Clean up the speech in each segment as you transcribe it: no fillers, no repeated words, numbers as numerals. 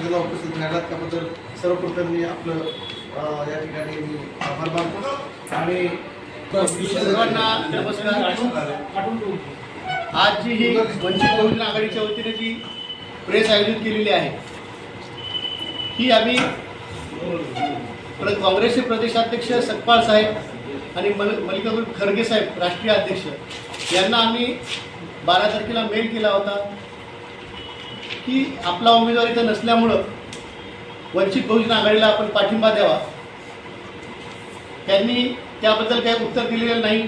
परिषदेला उपस्थित राहिलात त्याबद्दल सर्वप्रथम मी आपलं या ठिकाणी मी आभार मानतो आणि सर्वांना नमस्कार। आज जी ही वंचित बहुजन आघाडीच्या वतीने जी प्रेस आयोजित केलेली आहे ही आम्ही काँग्रेसचे प्रदेशाध्यक्ष सतपाल साहेब आणि मल्लिकार्जुन खरगे साहेब राष्ट्रीय अध्यक्ष यांना आम्ही 12 तारखेला मेल केला होता की आपला उमेदवार इथं नसल्यामुळं वंचित बहुजन आघाडीला आपण पाठिंबा द्यावा। त्यांनी त्याबद्दल काही उत्तर दिलेलं नाही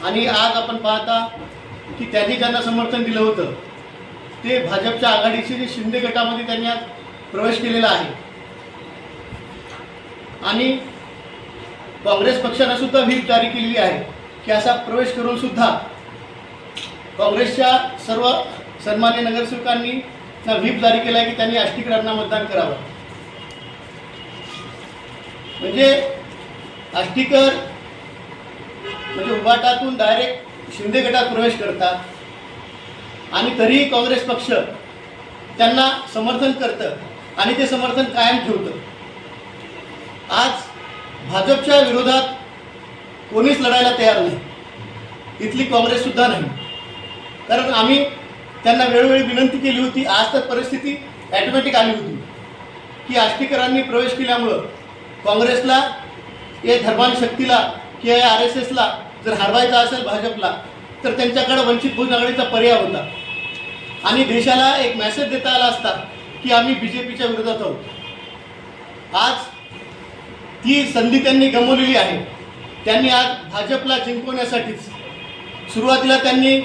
आणि आज आपण पाहता की त्यांनी ज्यांना समर्थन दिलं होतं ते भाजपच्या आघाडीचे जे शिंदे गटामध्ये त्यांनी आज प्रवेश केलेला आहे आणि काँग्रेस पक्षाने सुद्धा व्हीप जारी केलेली आहे की असा प्रवेश करून सुद्धा काँग्रेसच्या सर्व सन्मान्य नगरसेवकांनी व्हीप जारी केला आहे की त्यांनी आष्टीकरांना मतदान करावं। म्हणजे आष्टीकर म्हणजे उभाटातून डायरेक्ट शिंदे गटात प्रवेश करतात आणि तरीही काँग्रेस पक्ष त्यांना समर्थन करतं आणि ते समर्थन कायम ठेवतं। आज भाजपच्या विरोधात कोणीच लढायला तयार नाही, इथली काँग्रेस सुद्धा नाही, कारण आम्ही त्यांना वेळोवेळी विनंती केली होती। आज तर परिस्थिती ॲटोमॅटिक आली होती की आष्टीकरांनी प्रवेश केल्यामुळं काँग्रेसला या धर्मांध शक्तीला किंवा या RSSला जर हरवायचं असेल भाजपला तर त्यांच्याकडे वंचित बहुजन आघाडीचा पर्याय होता आणि देशाला एक मेसेज देता आला असता की आम्ही BJPच्या विरोधात आहोत। आज ती संधी त्यांनी गमावलेली आहे। त्यांनी आज भाजपला जिंकवण्यासाठीच सुरुवातीला त्यांनी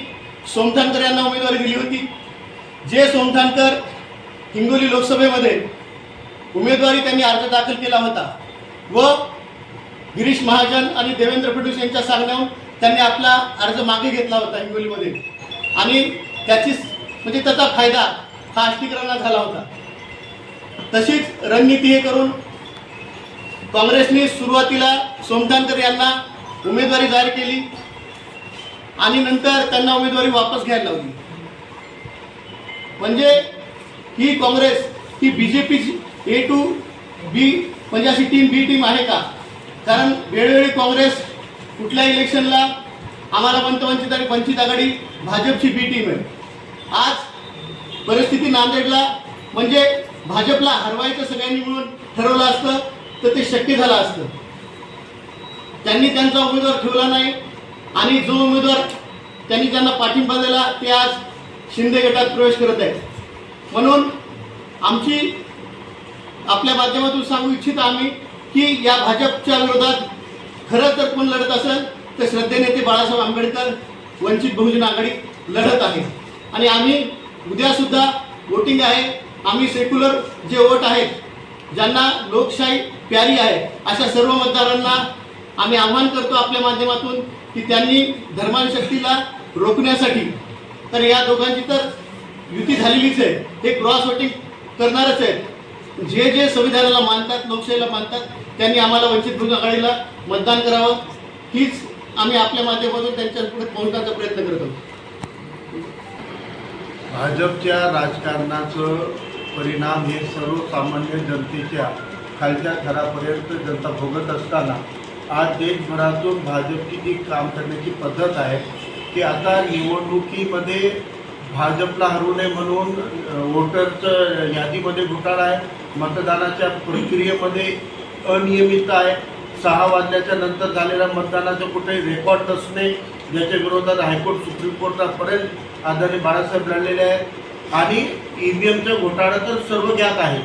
सोमठाणकर यांना उमेदवारी दिली होती। जे सोमठाणकर हिंगोली लोकसभेमध्ये उमेदवारी त्यांनी अर्ज दाखल केला होता व गिरीश महाजन आणि देवेंद्र फडणवीस यांच्या सांगण्यावरून त्यांनी आपला अर्ज मागे घेतला होता हिंगोलीमध्ये आणि त्याचा फायदा हा आष्टीकरांना झाला होता। तशीच रणनीती हे करून काँग्रेसने सुरुवातीला सोमठाणकर यांना उमेदवारी जाहीर केली आणि नंतर त्यांना उमेदवारी वापस घ्यायला लावली। म्हणजे ही काँग्रेस ही BJPची A to B म्हणजे अशी टीम B टीम आहे का? कारण वेळोवेळी काँग्रेस कुठल्या इलेक्शनला आम्हाला म्हणतं वंचित आघाडी भाजपची B टीम आहे। आज परिस्थिती नांदेडला म्हणजे भाजपला हरवायचं सगळ्यांनी मिळून ठरवलं असतं तर ते शक्य झालं असतं। त्यांनी त्यांचा उमेदवार ठेवला नाही आणि जो उमेदवार त्यांनी त्यांना पाठिंबा दिला ते आज शिंदे गटात प्रवेश करत आहेत। म्हणून आमची आपल्या माध्यमातून सांगू इच्छित आम्ही की या भाजपच्या विरोधात खरं तर कोण लढत असेल तर श्रद्धेनेते बाळासाहेब आंबेडकर वंचित बहुजन आघाडी लढत आहे आणि आम्ही उद्यासुद्धा वोटिंग आहे। आम्ही सेक्युलर जे वोट आहेत ज्यांना लोकशाही प्यारी आहे अशा सर्व मतदारांना आम्ही आव्हान करतो आपल्या माध्यमातून की त्यांनी धर्मांध शक्तीला रोखण्यासाठी तर या दोघांची तर युती झालेलीच आहे, हे क्रॉस वोटिंग करणारच आहेत। जे जे संविधानाला मानतात लोकशाहीला मानतात त्यांनी आम्हाला वंचित बहुजन आघाडीला मतदान करावं हीच आम्ही आपल्या माध्यमातून त्यांच्यापुढे पोहोचण्याचा प्रयत्न करत आहोत। भाजपच्या राजकारणाचं परिणाम हे सर्वसामान्य जनतेच्या खालच्या थरापर्यंत जनता भोगत असताना आज देशभरातून भाजपची जी काम करण्याची पद्धत आहे की आता निवडणुकीमध्ये भाजपला हरवू नये म्हणून वोटरचं यादीमध्ये घोटाळा आहे, मतदानाच्या प्रक्रियेमध्ये अनियमितता आहे, 6 वाजल्याच्या नंतर झालेल्या मतदानाचं कुठेही रेकॉर्ड नसणे ज्याच्या विरोधात हायकोर्ट सुप्रीम कोर्टापर्यंत आदरणीय बाळासाहेब लढलेले आहेत आणि EVMचा घोटाळा तर सर्व ज्ञात आहे।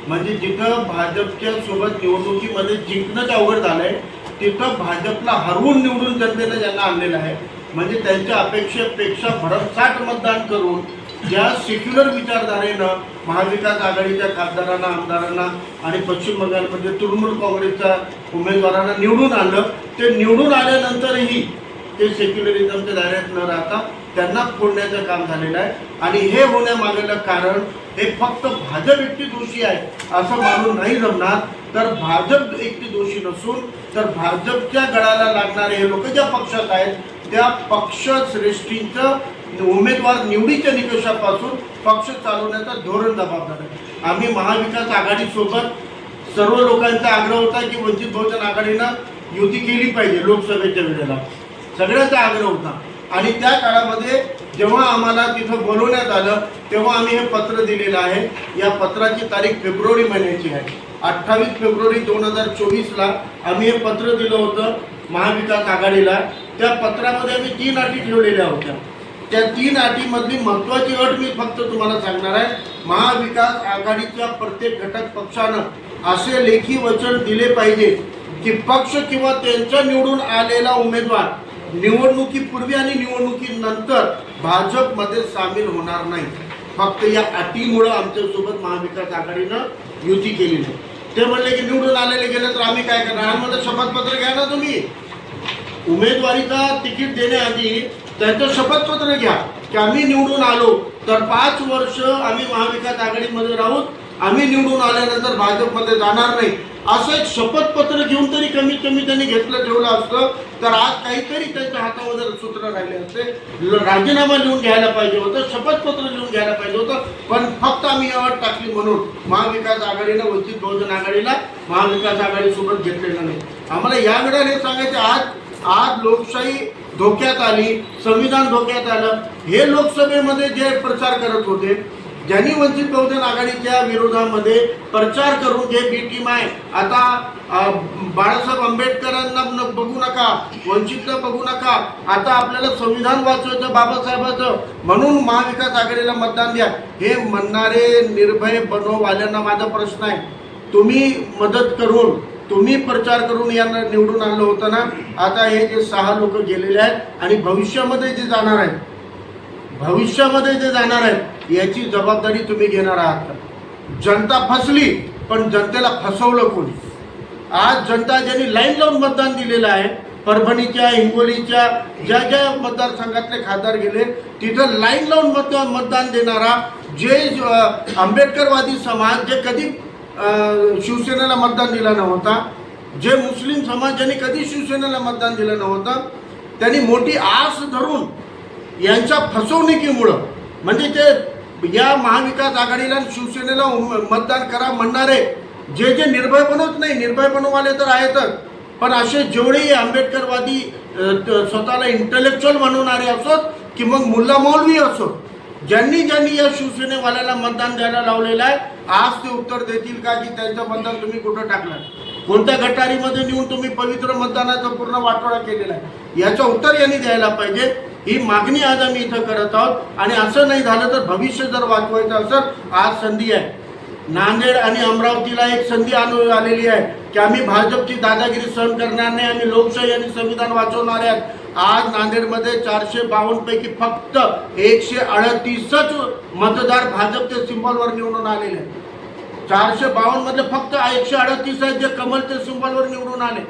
म्हणजे जिथं भाजपच्या सोबत निवडणुकीमध्ये जिंकणंच अवघड झालं आहे तिथं भाजपला हरवून निवडून जनतेनं ज्यांना आणलेलं आहे म्हणजे त्यांच्या अपेक्षेपेक्षा भरमसाठ मतदान करून ज्या सेक्युलर विचारधारेनं महाविकास आघाडीच्या खासदारांना आमदारांना आणि पश्चिम बंगालमध्ये तृणमूल काँग्रेसच्या उमेदवारांना निवडून आणलं ते निवडून आल्यानंतरही ते सेक्युलरिझमच्या दायऱ्यात न राहता त्यांना फोडण्याचं काम झालेलं आहे आणि हे होण्यामागेलं कारण हे फक्त भाजप एकटी दोषी आहे असं मानून नाही जमणार। तर भाजप एकटी दोषी नसून तर भाजपच्या गळाला लागणारे हे लोक ज्या पक्षात आहेत त्या पक्षश्रेष्ठींचं उमेदवार निवडीच्या निकषापासून पक्ष चालवण्याचा धोरण जबाबदार आहे. आम्ही महाविकास आघाडीसोबत सर्व लोकांचा आग्रह होता की वंचित बहुजन आघाडीनं युती केली पाहिजे लोकसभेच्या वेळेला, सगळ्यांचा आग्रह होता. आणि त्या काळामध्ये जेव्हा आम्हाला तिथं बोलवण्यात आलं तेव्हा आम्ही हे पत्र दिलेलं आहे. या पत्राची तारीख फेब्रुवारी महिन्याची आहे. 28 फेब्रुवारी 2024ला आम्ही हे पत्र दिलं होतं महाविकास आघाडीला. त्या पत्रामध्ये आम्ही 3 अटी ठेवलेल्या होत्या. त्या 3 अटीमधली महत्त्वाची अट मी फक्त तुम्हाला सांगणार आहे. महाविकास आघाडीच्या प्रत्येक घटक पक्षानं असे लेखी वचन दिले पाहिजे की पक्ष किंवा त्यांचा निवडून आलेला उमेदवार निवडणुकीपूर्वी आणि निवडणुकीनंतर भाजपमध्ये सामील होणार नाही. फक्त या अटीमुळं आमच्यासोबत महाविकास आघाडीनं युती केली नाही. ते म्हणले की निवडून आलेले गेले तर आम्ही काय करणार. आम्हाला शपथपत्र घ्या ना तुम्ही. उमेदवारीचा तिकीट देण्याआधी त्यांचं शपथपत्र घ्या की आम्ही निवडून आलो तर 5 वर्ष आम्ही महाविकास आघाडीमध्ये राहून आम्ही निवडून आल्यानंतर भाजपमध्ये जाणार नाही, असं एक शपथपत्र घेऊन तरी कमीत कमी त्यांनी घेतलं ठेवलं असतं तर आज काहीतरी त्यांच्या हातामध्ये सूत्र राहिले असते. राजीनामा लिहून घ्यायला पाहिजे होतं, शपथपत्र लिहून घ्यायला पाहिजे होतं. पण फक्त आम्ही अट टाकली म्हणून महाविकास आघाडीनं वंचित बहुजन आघाडीला महाविकास आघाडीसोबत घेतलेलं नाही. आम्हाला या वेळेला हे सांगायचे आज लोकशाही धोक्यात आली, संविधान धोक्यात आलं. हे लोकसभेमध्ये जे प्रचार करत होते, ज्यांनी वंचित बहुजन आघाडीच्या विरोधामध्ये प्रचार करून जे बी टीम आहे, आता बाळासाहेब आंबेडकरांना बघू नका, वंचितला बघू नका, आता आपल्याला संविधान वाचवायचं बाबासाहेबाचं म्हणून महाविकास आघाडीला मतदान द्या, हे म्हणणारे निर्भय बनववाल्यांना माझा प्रश्न आहे. तुम्ही मदत करून तुम्ही प्रचार करून यांना निवडून आणलं होतं ना. आता हे जे 6 लोक गेलेले आहेत आणि भविष्यामध्ये जे जाणार आहेत याची जबाबदारी तुम्ही घेणार आहात. जनता फसली पण जनतेला फसवलं कोणी. आज जनता ज्यांनी लाईन लावून मतदान दिलेलं आहे, परभणीच्या हिंगोलीच्या ज्या ज्या मतदारसंघातले खासदार गेले तिथं लाईन लावून मतदान देणारा जे आंबेडकरवादी समाज जे कधी शिवसेनेला मतदान दिलं नव्हता, जे मुस्लिम समाज ज्यांनी कधी शिवसेनेला मतदान दिलं नव्हतं, त्यांनी मोठी आस धरून यांच्या फसवणुकीमुळं म्हणजे ते या महाविकास आघाडीला शिवसेनेला मतदान करा म्हणणारे जे निर्भय बनवत नाही, निर्भय बनववाले तर आहेतच, पण असे जेवढेही आंबेडकरवादी स्वतःला इंटलेक्च्युअल म्हणवणारे असोत की मग मुल्ला मौलवी असो, ज्यांनी या शिवसेनेवाल्याला मतदान द्यायला लावलेलं आहे, आज ते उत्तर देतील का की त्यांचं मतदान तुम्ही कुठं टाकलं, कोणत्या गटारीमध्ये नेऊन तुम्ही पवित्र मतदानाचा पूर्ण वाटोळा केलेला आहे, याचं उत्तर यांनी द्यायला पाहिजे. ही मागणी आज आम्ही इथं करत आहोत. आणि असं नाही झालं तर भविष्य जर वाचवायचं असेल, आज संधी आहे. नांदेड आणि अमरावतीला एक संधी आलेली आहे की आम्ही भाजपची दादागिरी सहन करणार नाही, आम्ही लोकशाही आणि संविधान वाचवणार आहेत. आज नांदेडमध्ये 452 पैकी फक्त 138च मतदार भाजपच्या सिंबलवर निवडून आलेले आहेत. 452 मधले फक्त 138 आहेत जे कमलच्या सिंबलवर निवडून आले.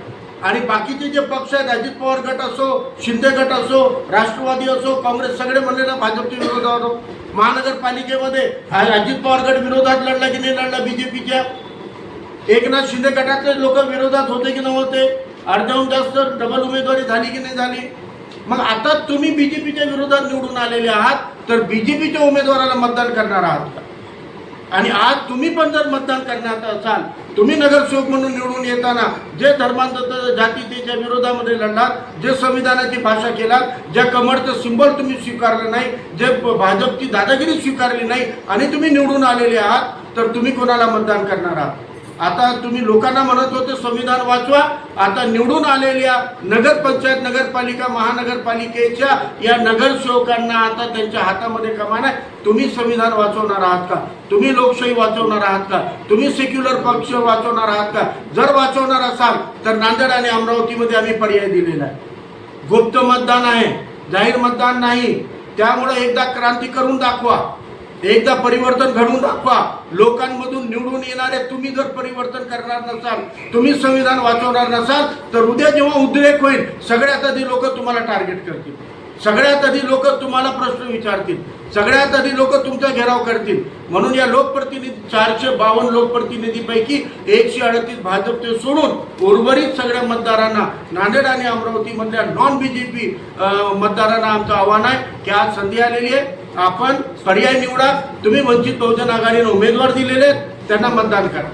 आणि बाकीचे जे पक्ष आहेत, अजित पवार गट असो, शिंदे गट असो, राष्ट्रवादी असो, काँग्रेस, सगळे म्हणले ना भाजपच्या विरोधात. महानगरपालिकेमध्ये अजित पवार गट विरोधात लढला की नाही लढला बीजेपीच्या, एकनाथ शिंदे गटातले लोक विरोधात होते की नव्हते, अर्ध्याहून जास्त डबल उमेदवारी झाली की नाही झाली. मग आता तुम्ही बीजेपीच्या विरोधात निवडून आलेले आहात तर बीजेपीच्या उमेदवाराला मतदान करणार आहात का. आणि आज तुम्ही पण जर मतदान करण्यात असाल, तुम्ही नगरसेवक म्हणून निवडून येताना जे धर्मांतर जातीच्या विरोधामध्ये लढलात, जे संविधानाची भाषा केलात, ज्या कमळचं सिंबल तुम्ही स्वीकारलं नाही, जे भाजपची दादागिरी स्वीकारली नाही आणि तुम्ही निवडून आलेले आहात तर तुम्ही कोणाला मतदान करणार आहात. आता तुम्ही लोकांना म्हणत होते संविधान वाचवा, आता निवडून आलेल्या नगरपंचायत, नगरपालिका, महानगरपालिकेच्या या नगरसेवकांना आता त्यांच्या हातामध्ये कमान आहे. तुम्ही संविधान वाचवणार आहात का, तुम्ही लोकशाही वाचवणार आहात का, तुम्ही सेक्युलर पक्ष वाचवणार आहात का. जर वाचवणार असाल तर नांदेड आणि अमरावतीमध्ये आम्ही पर्याय दिलेला आहे. गुप्त मतदान आहे, जाहीर मतदान नाही. त्यामुळे एकदा क्रांती करून दाखवा, एकदा परिवर्तन घडवून दाखवा. लोकांमधून निवडून येणारे तुम्ही जर परिवर्तन करणार नसाल, तुम्ही संविधान वाचवणार नसाल तर उद्या जेव्हा उद्रेक होईल सगळ्यात आधी लोक तुम्हाला टार्गेट करतील. सगळ्यात आधी लोक तुम्हाला प्रश्न विचारतील, सगळ्यात आधी लोक तुमचा घेराव करतील. म्हणून या लोकप्रतिनिधी 452 लोकप्रतिनिधीपैकी 138 भाजपचे सोडून उर्वरित सगळ्या मतदारांना, नांदेड आणि अमरावतीमधल्या नॉन BJP मतदारांना आमचं आव्हान आहे की आज संधी आलेली आहे, आपण पर्याय निवडा. तुम्ही वंचित बहुजन आघाडीने उमेदवार दिलेले आहेत, त्यांना मतदान करा.